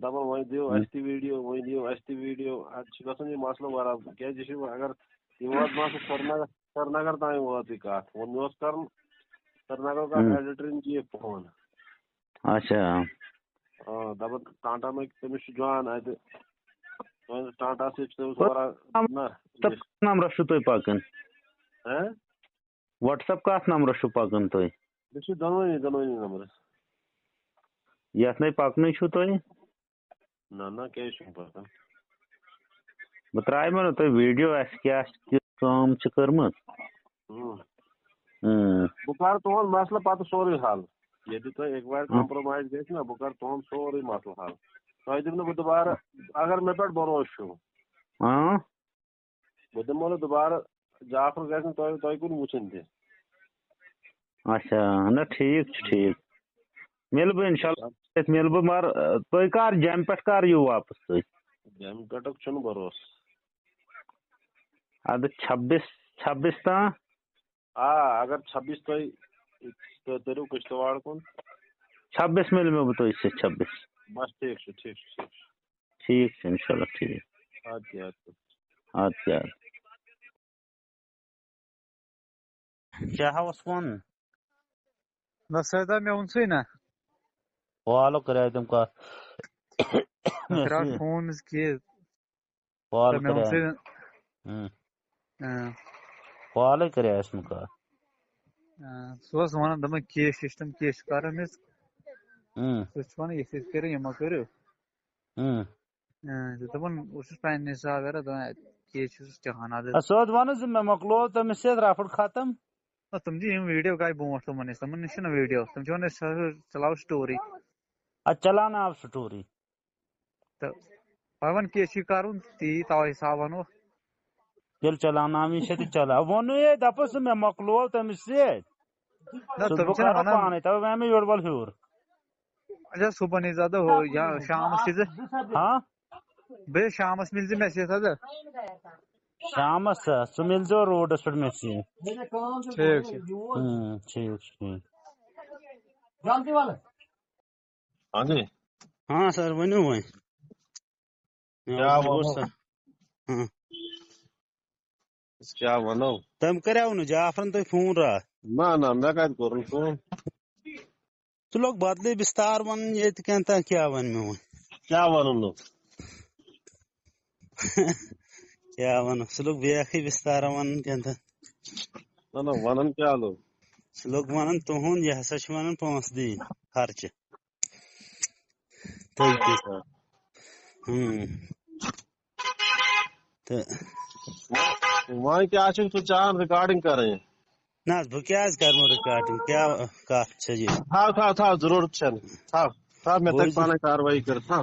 دپان وۄنۍ دِیو اَسہِ تہِ ویٖڈیو وۄنۍ دِیو اَسہِ تہِ ویٖڈیو اَتہِ چھُ گژھان یہِ مسلہٕ برابر کیٛازِ یہِ چھُ اگر یہِ ووت مسلہٕ سرینگر تانۍ ووت یہِ کَتھ وۄنۍ مےٚ اوس کَرُن سرینگر کَتھ ایڈِٹر اِن چیٖف فون اچھا دپان ٹاٹا مےٚ تٔمِس چھُ جان اَتہِ ٹاٹا سۭتۍ چھُ تٔمِس وران نہ نمبرس چھُو تُہۍ پکان وٹس ایپ کتھ نمبرس چھُو پکان تُہۍ مےٚ چھُ دۄنوٕنی نمبرس یتھ نَے پکنٕے چھُو تُہۍ نہ کیٛازِ چھُنہٕ پکان بہٕ ترٛاوِمو نہٕ تۄہہِ ویٖڈیو اَسہِ کیٛاہ کٲم چھِ کٔرمٕژ بہٕ کَرٕ تُہُنٛد مسلہٕ پتہٕ سورُے حل ییٚلہِ تۄہہِ اَکہِ وارِ کمپرومایز گژھِ نا بہٕ کَرٕ تُہُنٛد سورُے مسلہٕ حل تۄہہِ دِمہٕ نہٕ بہٕ دُبارٕ اگر مےٚ پٮ۪ٹھ بروسہٕ چھُو بہٕ دِمو نہٕ دُبارٕ جعفر گژھِ نہٕ تۄہہِ کُن وٕچھُن تہِ اچھا نہ ٹھیٖک چھُ ٹھیٖک مِلہٕ بہٕ اِنشاء اللہ مِلہٕ بہٕ مگر تُہۍ کر جیٚمہِ پٮ۪ٹھ کر یِیِو واپس تُہۍ جیٚمہِ پٮ۪ٹھُک چھُنہٕ بروسہٕ اَدٕ چھبیس تام اگر 26 تُہۍ تٔرِو کشتواڑ کُن 26 مِلہٕ مےٚ بہٕ تۄہہِ سۭتۍ 26 بس ٹھیٖک چھُ ٹھیٖک چھُ اِنشاء اللہ ٹھیٖک اَدٕ کیٛاہ کیٛاہ اوس وَنُن بس سیدا مےٚ ووٚنسٕے نا والو کریاو تٔمۍ کتھ مےٚ کریاو فون کہِ والو مےٚ ووٚنسٕے والے کریاوس مےٚ کتھ سُہ اوس ونان دپان کیس سسٹم کیس چھِ کران أسۍ سُہ چھُ ونان یِتھ کٔرِو یہِ مہ کٔرِو دپان بہٕ چھُس پننہِ حساب کران دپان کیس چھُس چاہان سُہ حظ وَنہٕ زِ مےٚ مۄکلوو تٔمِس سۭتۍ رفڑ ختم تِم چھِ یِم ویٖڈیو گٔے برونٛٹھ تِمن نِش چھُنہ ویٖڈیو تِم چھِ ونان أسۍ چلاو سٹوری اَدٕ چلاوناو سٹوری تہٕ وۄنۍ وَن کیٛاہ چھُے کرُن تی تَوے حساب وَنو ییٚلہِ چلاوناوٕنۍ چھِ تہٕ چلاو ووٚنُے دَپُس مےٚ مۄکلوو تٔمِس سۭتۍ بہٕ کرو پانے تَوے وَنے مےٚ یورٕ وَل ہیوٚر اچھا صُبحن یی زِ یا شامس یی زِ بیٚیہِ شامس مِلہِ زِ مےٚ سۭتۍ حظ شامس ژٕ مِلہِ زیو روڈس پٮ۪ٹھ مےٚ سۭتۍ ٹھیٖک ہاں سر ؤنِو وۄنۍ کیٛاہ وَنو تٔمۍ کریاو نہٕ جعفرن تۄہہِ فون راتھ نہ مےٚ کتہِ کوٚرُن فون ژٕ لوگ بدلٕے بِستار وَنُن ییٚتہِ کٮ۪ن کیٛاہ وَنہِ مےٚ وۄنۍ کیٛاہ وَنُن نہٕ کیٛاہ وَنو ژٕ لوگ بیاکھٕے بِستارا وَنُن کٮ۪ن نہ وَنان کیٛاہ لوٚگ ژٕ لوگ وَنان تُہُنٛد یہِ ہسا چھُ وَنان پونٛسہٕ دِنۍ خرچہٕ تہٕ وۄنۍ کیٛاہ چھُکھ ژٕ چاہان رِکاڈِنگ کرٕنۍ نہ حظ بہٕ کیٛازِ کرمو رِکاڈِنگ کیٛاہ کتھ چھِ یہِ تھاو ضروٗرت چھنہٕ تھاو مےٚ تَگہِ پانے کاروٲیی کٔرِتھ تھاو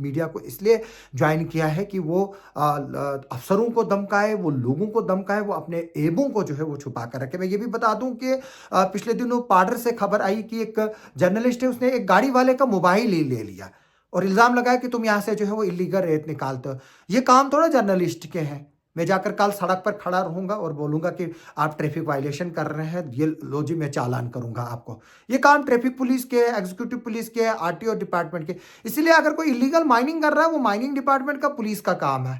میڈیا کو اس لیے جوائن کیا ہے کہ وہ افسروں کو دمکائے, وہ لوگوں کو دمکائے, وہ اپنے عیبوں کو جو ہے وہ چھپا کر رکھے. میں یہ بھی بتا دوں کہ پچھلے دنوں پاڈر سے خبر آئی کہ ایک جرنلسٹ ہے, اس نے ایک گاڑی والے کا موبائل ہی لے لیا اور الزام لگایا کہ تم یہاں سے جو ہے وہ اللیگل ریت نکالتے ہو. یہ کام تھوڑا جرنلسٹ کے ہیں. میں جا کر کل سڑک پر کھڑا رہوں گا اور بولوں گا کہ آپ ٹریفک وائلیشن کر رہے ہیں, یہ لو جی میں چالان کروں گا آپ کو. یہ کام ٹریفک پولیس کے, ایگزیکٹو پولیس کے, آر ٹی او ڈپارٹمنٹ کے. اسی لیے اگر کوئی اللیگل مائننگ کر رہا ہے وہ مائننگ ڈپارٹمنٹ کا, پولیس کا کام ہے,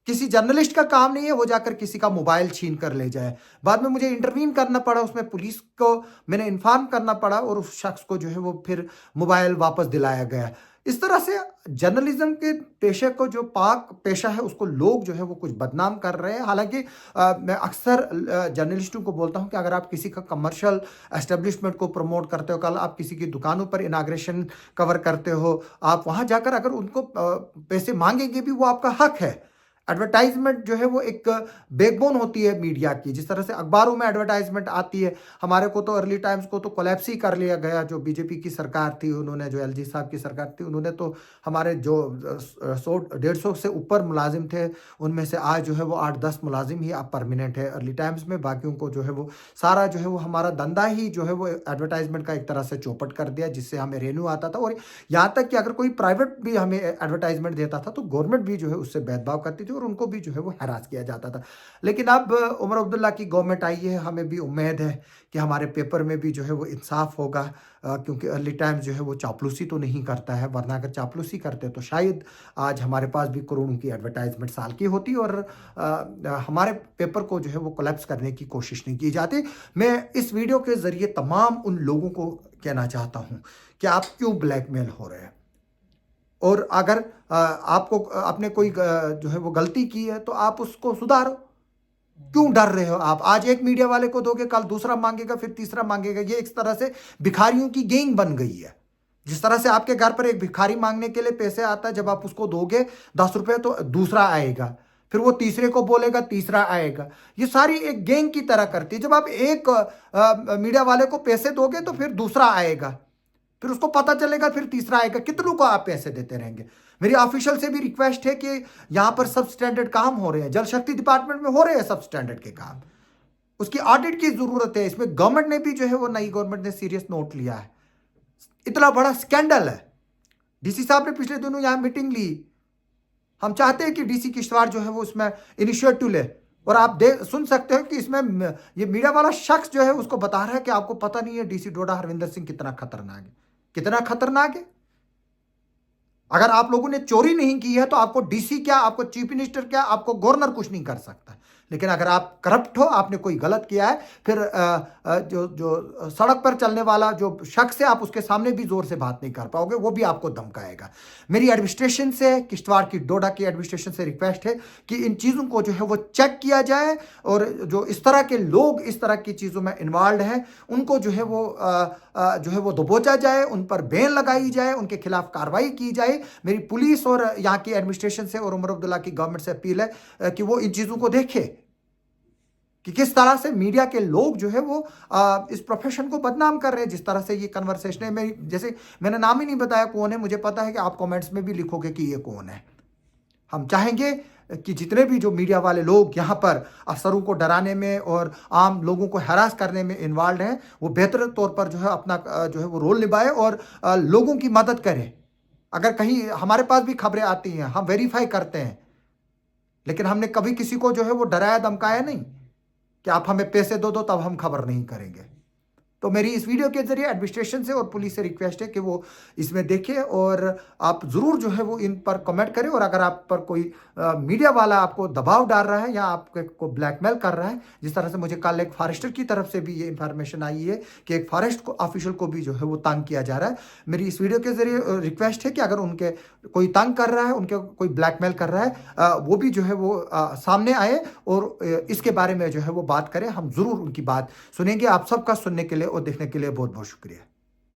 کسی جرنلسٹ کا کام نہیں ہے وہ جا کر کسی کا موبائل چھین کر لے جائے. بعد میں مجھے انٹروین کرنا پڑا, اس میں پولیس کو میں نے انفارم کرنا پڑا اور اس شخص کو جو ہے وہ پھر موبائل واپس دلایا گیا. اس طرح سے جرنلزم کے پیشے کو, جو پاک پیشہ ہے, اس کو لوگ جو ہے وہ کچھ بدنام کر رہے ہیں. حالانکہ میں اکثر جرنلسٹوں کو بولتا ہوں کہ اگر آپ کسی کا کمرشل اسٹیبلشمنٹ کو پروموٹ کرتے ہو, کل آپ کسی کی دکانوں پر اناگریشن کور کرتے ہو, آپ وہاں جا کر اگر ان کو پیسے مانگیں گے بھی, وہ آپ کا حق ہے. ایڈورٹائزمنٹ جو ہے وہ ایک بیک بون ہوتی ہے میڈیا کی. جس طرح سے اخباروں میں ایڈورٹائزمنٹ آتی ہے, ہمارے کو تو ارلی ٹائمز کو تو کولیپس ہی کر لیا گیا. جو بی جے پی کی سرکار تھی, انہوں نے, جو ایل جی صاحب کی سرکار تھی, انہوں نے تو ہمارے جو 100-150 سے اوپر ملازم تھے, ان میں سے آج جو ہے وہ 8-10 ملازم ہی اب پرماننٹ ہے ارلی ٹائمز میں. باقیوں کو جو ہے وہ سارا جو ہے وہ ہمارا دندہ ہی جو ہے وہ ایڈورٹائزمنٹ کا ایک طرح سے چوپٹ کر دیا, جس سے ہمیں رینیو آتا تھا. اور یہاں تک کہ اگر کوئی پرائیویٹ بھی ہمیں ایڈورٹائزمنٹ دیتا تھا تو گورنمنٹ بھی جو ہے اس سے بید بھاؤ کرتی تھی اور ان کو بھی جو ہے وہ ہراس کیا جاتا تھا. لیکن اب عمر عبداللہ کی گورنمنٹ آئی ہے, ہمیں بھی امید ہے کہ ہمارے پیپر میں بھی جو ہے وہ انصاف ہوگا, کیونکہ ارلی ٹائمز جو ہے وہ چاپلوسی تو نہیں کرتا ہے, ورنہ اگر چاپلوسی کرتے تو شاید آج ہمارے پاس بھی کروڑوں کی ایڈورٹائزمنٹ سال کی ہوتی اور ہمارے پیپر کو جو ہے وہ کولیپس کرنے کی کوشش نہیں کی جاتی. میں اس ویڈیو کے ذریعے تمام ان لوگوں کو کہنا چاہتا ہوں کہ آپ کیوں بلیک میل ہو رہے ہیں, اور اگر آپ کو نے کوئی جو ہے وہ غلطی کی ہے تو آپ اس کو سدھارو. کیوں ڈر رہے ہو آپ؟ آج ایک میڈیا والے کو دو گے, کل دوسرا مانگے گا, پھر تیسرا مانگے گا. یہ ایک طرح سے بھکاریوں کی گینگ بن گئی ہے. جس طرح سے آپ کے گھر پر ایک بھکاری مانگنے کے لیے پیسے آتا ہے, جب آپ اس کو دو گے 10 روپے تو دوسرا آئے گا, پھر وہ تیسرے کو بولے گا, تیسرا آئے گا. یہ ساری ایک گینگ کی طرح کرتی ہے. جب آپ ایک میڈیا والے کو پیسے دو گے تو پھر دوسرا آئے گا, پھر اس کو پتہ چلے گا, پھر تیسرا آئے گا. کتنوں کو آپ پیسے دیتے رہیں گے؟ میری آفیشل سے بھی ریکویسٹ ہے کہ یہاں پر سب سٹینڈرڈ کام ہو رہے ہیں, جل شکتی ڈپارٹمنٹ میں ہو رہے ہیں سب سٹینڈرڈ کے کام, اس کی آڈٹ کی ضرورت ہے. اس میں گورنمنٹ نے بھی جو ہے وہ, نئی گورنمنٹ نے سیریس نوٹ لیا ہے. اتنا بڑا سکینڈل ہے. ڈی سی صاحب نے پچھلے دنوں یہاں میٹنگ لی. ہم چاہتے ہیں کہ ڈی سی کشتواڑ جو ہے وہ اس میں انیشیٹو لے, اور آپ سن سکتے ہو کہ اس میں یہ میڈیا والا شخص جو ہے اس کو بتا رہا ہے کہ آپ کو پتہ نہیں ہے ڈی سی ڈوڈا ہروندر سنگھ کتنا خطرناک ہے. کتنا خطرناک ہے. اگر آپ لوگوں نے چوری نہیں کی ہے تو آپ کو ڈی سی کیا, آپ کو چیف منسٹر کیا, آپ کو گورنر کچھ نہیں کر سکتا. لیکن اگر آپ کرپٹ ہو, آپ نے کوئی غلط کیا ہے, پھر جو سڑک پر چلنے والا جو شخص ہے, آپ اس کے سامنے بھی زور سے بات نہیں کر پاؤ گے, وہ بھی آپ کو دھمکائے گا. میری ایڈمنسٹریشن سے, کشتواڑ کی ڈوڈا کی ایڈمنسٹریشن سے ریکویسٹ ہے کہ ان چیزوں کو جو ہے وہ چیک کیا جائے, اور جو اس طرح کے لوگ اس طرح کی چیزوں میں انوالوڈ ہیں ان کو جو ہے وہ دبوچا جائے, ان پر بین لگائی جائے, ان کے خلاف کارروائی کی جائے. میری پولیس اور یہاں کی ایڈمنسٹریشن سے اور عمر عبداللہ کی گورنمنٹ سے اپیل ہے کہ وہ ان چیزوں کو دیکھے کہ کس طرح سے میڈیا کے لوگ جو ہے وہ اس پروفیشن کو بدنام کر رہے ہیں. جس طرح سے یہ کنورسیشن ہے, جیسے میں نے نام ہی نہیں بتایا کون ہے, مجھے پتا ہے کہ آپ کومنٹس میں بھی لکھو گے کہ یہ کون ہے. ہم چاہیں گے کہ جتنے بھی جو میڈیا والے لوگ یہاں پر افسروں کو ڈرانے میں اور عام لوگوں کو ہراس کرنے میں انوالوڈ ہیں, وہ بہتر طور پر جو ہے اپنا جو ہے وہ رول نبھائے اور لوگوں کی مدد کرے. اگر کہیں ہمارے پاس بھی خبریں آتی ہیں, ہم ویریفائی کرتے ہیں, لیکن ہم نے کبھی کسی کو جو ہے وہ ڈرایا دھمکایا نہیں کہ آپ ہمیں پیسے دو تب ہم خبر نہیں کریں گے. تو میری اس ویڈیو کے ذریعے ایڈمنسٹریشن سے اور پولیس سے ریکویسٹ ہے کہ وہ اس میں دیکھیں اور آپ ضرور جو ہے وہ ان پر کمنٹ کریں. اور اگر آپ پر کوئی میڈیا والا آپ کو دباؤ ڈال رہا ہے یا آپ کو بلیک میل کر رہا ہے, جس طرح سے مجھے کل ایک فارسٹر کی طرف سے بھی یہ انفارمیشن آئی ہے کہ ایک فارسٹ کو آفیشل کو بھی جو ہے وہ تنگ کیا جا رہا ہے, میری اس ویڈیو کے ذریعے ریکویسٹ ہے کہ اگر ان کے کوئی تنگ کر رہا ہے, ان کے کوئی بلیک میل کر رہا ہے, وہ بھی جو ہے وہ سامنے آئے اور اس کے بارے میں جو ہے وہ بات کریں. ہم ضرور ان کی بات سنیں گے. آپ سب کا سننے کے لیے اور دیکھنے کے لیے بہت بہت شکریہ.